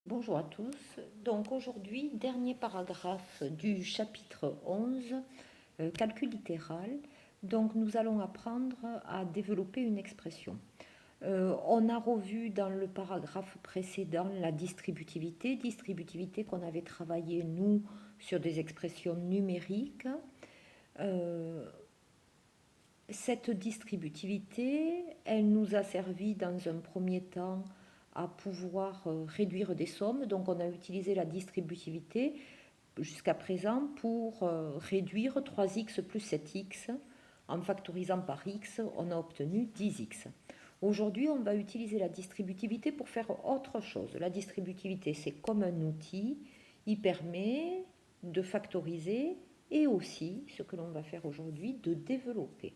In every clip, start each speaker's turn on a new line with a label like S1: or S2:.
S1: Bonjour à tous. Donc aujourd'hui, dernier paragraphe du chapitre 11, calcul littéral. Donc nous allons apprendre à développer une expression. On a revu dans le paragraphe précédent la distributivité qu'on avait travaillé nous sur des expressions numériques. Euh, Cette distributivité, elle nous a servi dans un premier temps à pouvoir réduire des sommes. Donc on a utilisé la distributivité jusqu'à présent pour réduire 3x plus 7x. En factorisant par x, on a obtenu 10x. Aujourd'hui, on va utiliser la distributivité pour faire autre chose. La distributivité, c'est comme un outil. Il permet de factoriser et aussi, ce que l'on va faire aujourd'hui, de développer.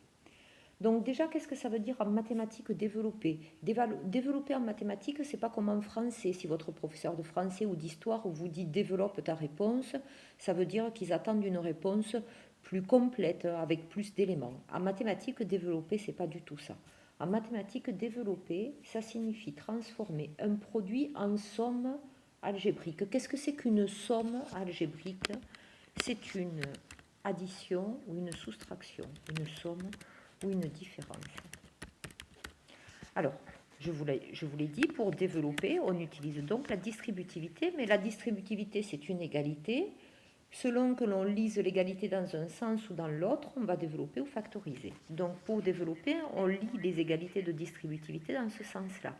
S1: Donc déjà, qu'est-ce que ça veut dire en mathématiques développer? Développer en mathématiques, c'est pas comme en français. Si votre professeur de français ou d'histoire vous dit développe ta réponse, ça veut dire qu'ils attendent une réponse plus complète, avec plus d'éléments. En mathématiques, développer, c'est pas du tout ça. En mathématiques, développer, ça signifie transformer un produit en somme algébrique. Qu'est-ce que c'est qu'une somme algébrique? C'est une addition ou une soustraction, une somme ou une différence. Alors, je vous l'ai dit, pour développer, on utilise donc la distributivité, mais la distributivité, c'est une égalité. Selon que l'on lise l'égalité dans un sens ou dans l'autre, on va développer ou factoriser. Donc, pour développer, on lit les égalités de distributivité dans ce sens-là.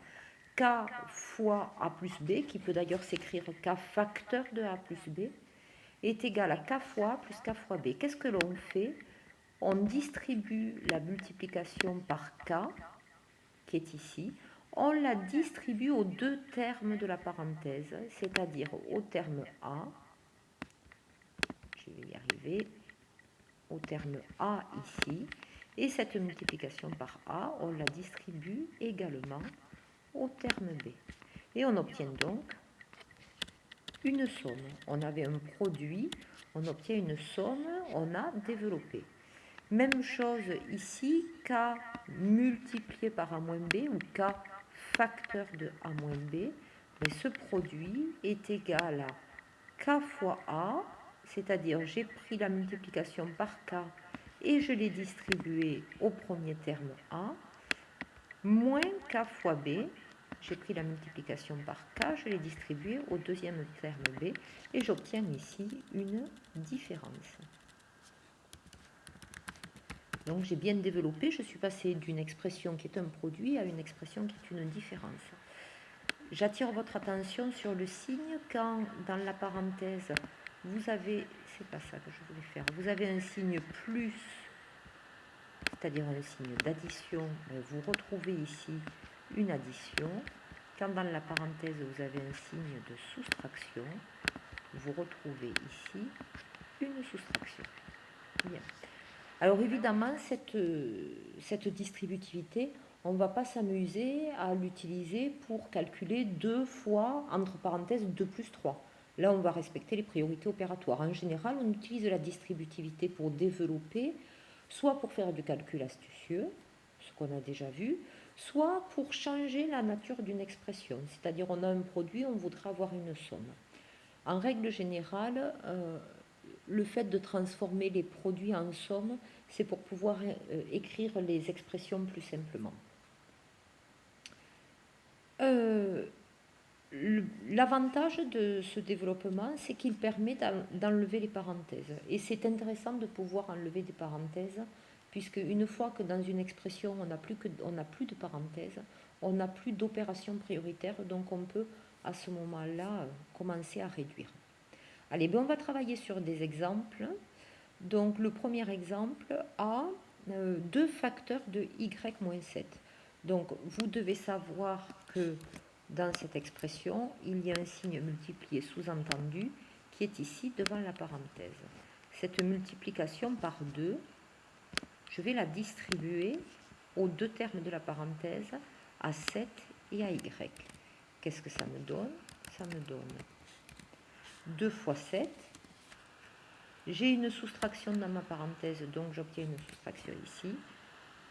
S1: K fois A plus B, qui peut d'ailleurs s'écrire K facteur de A plus B, est égal à K fois A plus K fois B. Qu'est-ce que l'on fait? On distribue la multiplication par K, qui est ici, on la distribue aux deux termes de la parenthèse, c'est-à-dire au terme A, je vais y arriver, au terme A ici, et cette multiplication par A, on la distribue également au terme B. Et on obtient donc une somme. On avait un produit, on obtient une somme, on a développé. Même chose ici, K multiplié par A moins B ou K facteur de A moins B, mais ce produit est égal à K fois A, c'est-à-dire j'ai pris la multiplication par K et je l'ai distribué au premier terme A, moins K fois B, j'ai pris la multiplication par K, je l'ai distribué au deuxième terme B et j'obtiens ici une différence. Donc j'ai bien développé, je suis passée d'une expression qui est un produit à une expression qui est une différence. J'attire votre attention sur le signe quand dans la parenthèse vous avez, c'est pas ça que je voulais faire, vous avez un signe plus, c'est-à-dire un signe d'addition, vous retrouvez ici une addition. Quand dans la parenthèse vous avez un signe de soustraction, vous retrouvez ici une soustraction. Bien. Alors évidemment, cette distributivité, on ne va pas s'amuser à l'utiliser pour calculer 2 fois, entre parenthèses, 2 plus 3. Là, on va respecter les priorités opératoires. En général, on utilise la distributivité pour développer, soit pour faire du calcul astucieux, ce qu'on a déjà vu, soit pour changer la nature d'une expression. C'est-à-dire, on a un produit, on voudrait avoir une somme. En règle générale, le fait de transformer les produits en sommes, c'est pour pouvoir écrire les expressions plus simplement. L'avantage de ce développement, c'est qu'il permet d'enlever les parenthèses. Et c'est intéressant de pouvoir enlever des parenthèses, puisque une fois que dans une expression, on n'a plus de parenthèses, on n'a plus d'opération prioritaire, donc on peut à ce moment-là commencer à réduire. Allez, ben on va travailler sur des exemples. Donc le premier exemple a 2 facteurs de y-7. Donc vous devez savoir que dans cette expression, il y a un signe multiplié sous-entendu qui est ici devant la parenthèse. Cette multiplication par 2, je vais la distribuer aux deux termes de la parenthèse, à 7 et à y. Qu'est-ce que ça me donne? Ça me donne 2 fois 7. J'ai une soustraction dans ma parenthèse, donc j'obtiens une soustraction ici.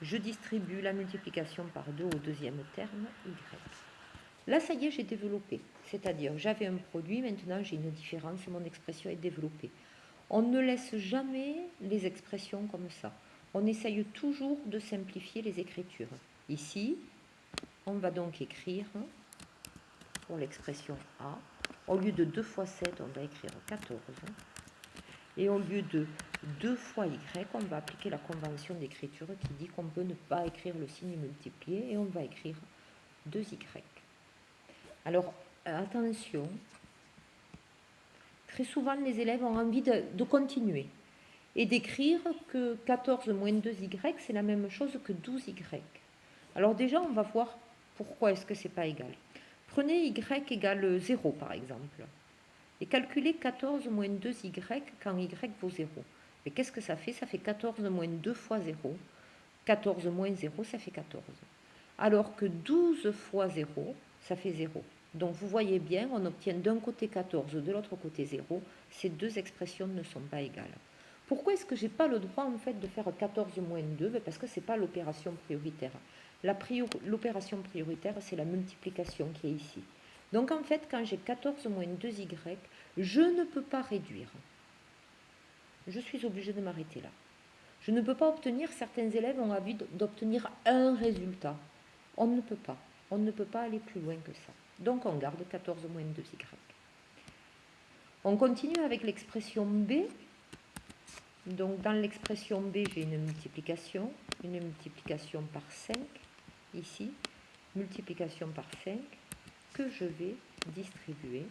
S1: Je distribue la multiplication par 2 au deuxième terme, y. Là, ça y est, j'ai développé. C'est-à-dire, j'avais un produit, maintenant j'ai une différence et mon expression est développée. On ne laisse jamais les expressions comme ça. On essaye toujours de simplifier les écritures. Ici, on va donc écrire, pour l'expression A, au lieu de 2 fois 7, on va écrire 14. Et au lieu de 2 fois Y, on va appliquer la convention d'écriture qui dit qu'on peut ne pas écrire le signe multiplié et on va écrire 2Y. Alors, attention, très souvent les élèves ont envie de continuer et d'écrire que 14 moins 2Y, c'est la même chose que 12Y. Alors déjà, on va voir pourquoi est-ce que c'est pas égal. Prenez Y égale 0 par exemple et calculez 14 moins 2Y quand Y vaut 0. Et qu'est-ce que ça fait? Ça fait 14 moins 2 fois 0. 14 moins 0, ça fait 14. Alors que 12 fois 0, ça fait 0. Donc vous voyez bien, on obtient d'un côté 14, de l'autre côté 0. Ces deux expressions ne sont pas égales. Pourquoi est-ce que je n'ai pas le droit en fait de faire 14 moins 2? Parce que ce n'est pas l'opération prioritaire. L'opération prioritaire, c'est la multiplication qui est ici. Donc en fait, quand j'ai 14 moins 2y, je ne peux pas réduire. Je suis obligée de m'arrêter là. Je ne peux pas obtenir, certains élèves ont envie d'obtenir un résultat. On ne peut pas. On ne peut pas aller plus loin que ça. Donc on garde 14 moins 2y. On continue avec l'expression B. Donc dans l'expression B, j'ai une multiplication par 5, ici, multiplication par 5, que je vais distribuer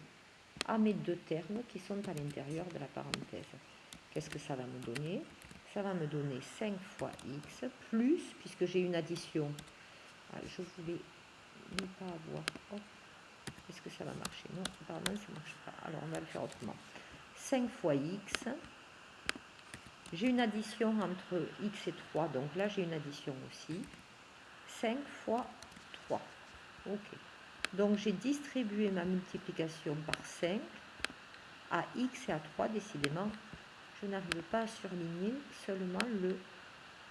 S1: à mes deux termes qui sont à l'intérieur de la parenthèse. Qu'est-ce que ça va me donner? Ça va me donner 5 fois x plus, puisque j'ai une addition, je voulais ne pas avoir, est-ce que ça va marcher? Non, apparemment ça ne marche pas. Alors on va le faire autrement. 5 fois x, j'ai une addition entre x et 3, donc là j'ai une addition aussi. 5 fois 3. Ok. Donc j'ai distribué ma multiplication par 5 à x et à 3, décidément. Je n'arrive pas à surligner seulement le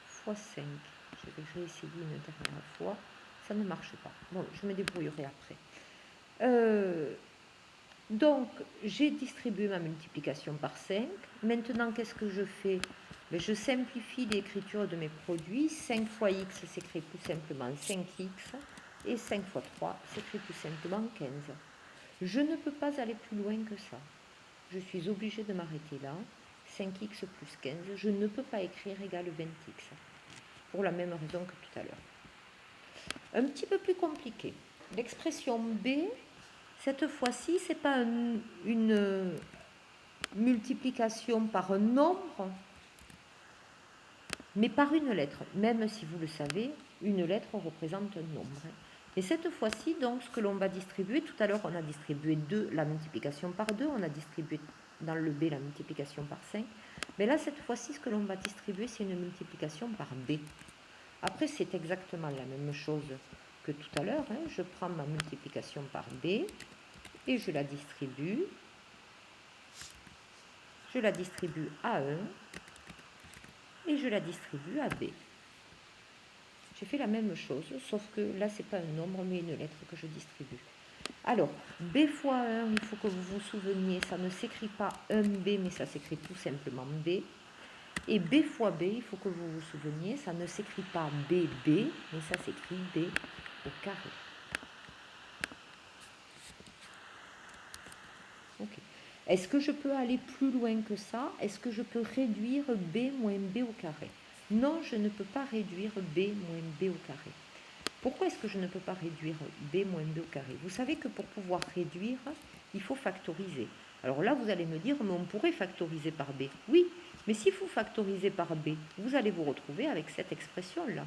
S1: fois 5. Je vais réessayer une dernière fois. Ça ne marche pas. Bon, je me débrouillerai après. Donc, j'ai distribué ma multiplication par 5. Maintenant, qu'est-ce que je fais? Je simplifie l'écriture de mes produits. 5 fois x s'écrit tout simplement 5x. Et 5 fois 3 s'écrit tout simplement 15. Je ne peux pas aller plus loin que ça. Je suis obligée de m'arrêter là. 5x plus 15, je ne peux pas écrire égal 20x. Pour la même raison que tout à l'heure. Un petit peu plus compliqué. L'expression B, cette fois-ci, ce n'est pas une multiplication par un nombre, mais par une lettre. Même si vous le savez, une lettre représente un nombre. Et cette fois-ci, donc, ce que l'on va distribuer, tout à l'heure, on a distribué 2, la multiplication par 2, on a distribué dans le B la multiplication par 5. Mais là, cette fois-ci, ce que l'on va distribuer, c'est une multiplication par B. Après, c'est exactement la même chose que tout à l'heure. Je prends ma multiplication par B et je la distribue. Je la distribue à 1 et je la distribue à B. J'ai fait la même chose, sauf que là, ce n'est pas un nombre, mais une lettre que je distribue. Alors, B fois 1, il faut que vous vous souveniez, ça ne s'écrit pas 1B, mais ça s'écrit tout simplement B. Et B fois B, il faut que vous vous souveniez, ça ne s'écrit pas BB, mais ça s'écrit B au carré. Okay. Est-ce que je peux aller plus loin que ça? Est-ce que je peux réduire B moins B au carré? Non, je ne peux pas réduire B moins B au carré. Pourquoi est-ce que je ne peux pas réduire B moins B au carré? Vous savez que pour pouvoir réduire, il faut factoriser. Alors là, vous allez me dire, mais on pourrait factoriser par B. Oui, mais s'il faut factoriser par B, vous allez vous retrouver avec cette expression-là.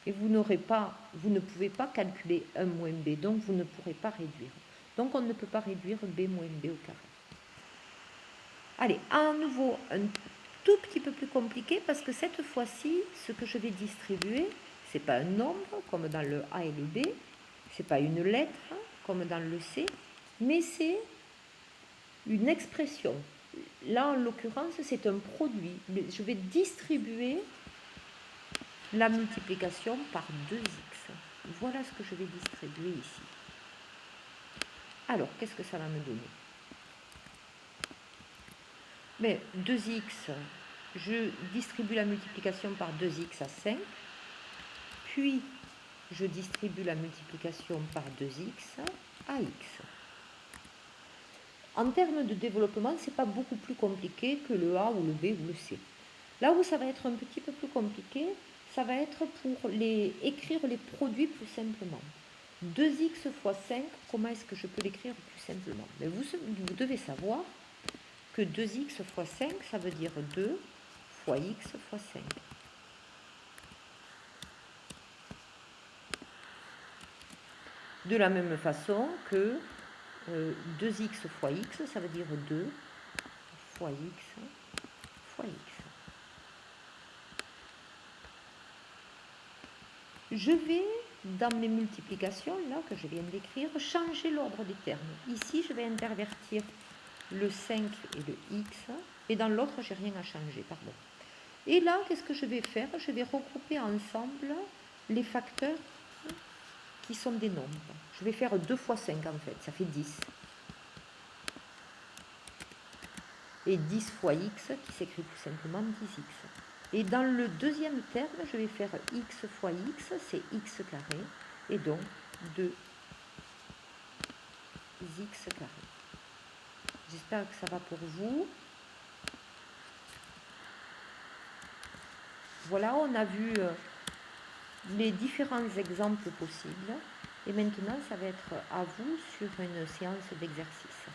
S1: Et vous ne pouvez pas calculer 1 moins B, donc vous ne pourrez pas réduire. Donc on ne peut pas réduire B moins B au carré. Allez, à nouveau, un tout petit peu plus compliqué, parce que cette fois-ci, ce que je vais distribuer, ce n'est pas un nombre, comme dans le A et le B, ce n'est pas une lettre, comme dans le C, mais c'est une expression. Là, en l'occurrence, c'est un produit. Je vais distribuer la multiplication par 2x. Voilà ce que je vais distribuer ici. Alors, qu'est-ce que ça va me donner? Mais 2x, je distribue la multiplication par 2x à 5, puis je distribue la multiplication par 2x à x. En termes de développement, ce n'est pas beaucoup plus compliqué que le A ou le B ou le C. Là où ça va être un petit peu plus compliqué, ça va être pour écrire les produits plus simplement. 2x fois 5, comment est-ce que je peux l'écrire plus simplement? Mais vous devez savoir que 2x fois 5, ça veut dire 2 fois x fois 5. De la même façon que 2x fois x, ça veut dire 2 fois x fois x. Je vais, dans mes multiplications, là, que je viens d'écrire, changer l'ordre des termes. Ici, je vais intervertir le 5 et le x, et dans l'autre, je n'ai rien à changer, pardon. Et là, qu'est-ce que je vais faire? Je vais regrouper ensemble les facteurs qui sont des nombres. Je vais faire 2 fois 5 en fait, ça fait 10. Et 10 fois x qui s'écrit tout simplement 10x. Et dans le deuxième terme, je vais faire x fois x, c'est x carré, et donc 2x carré. J'espère que ça va pour vous. Voilà, on a vu les différents exemples possibles. Et maintenant, ça va être à vous sur une séance d'exercice.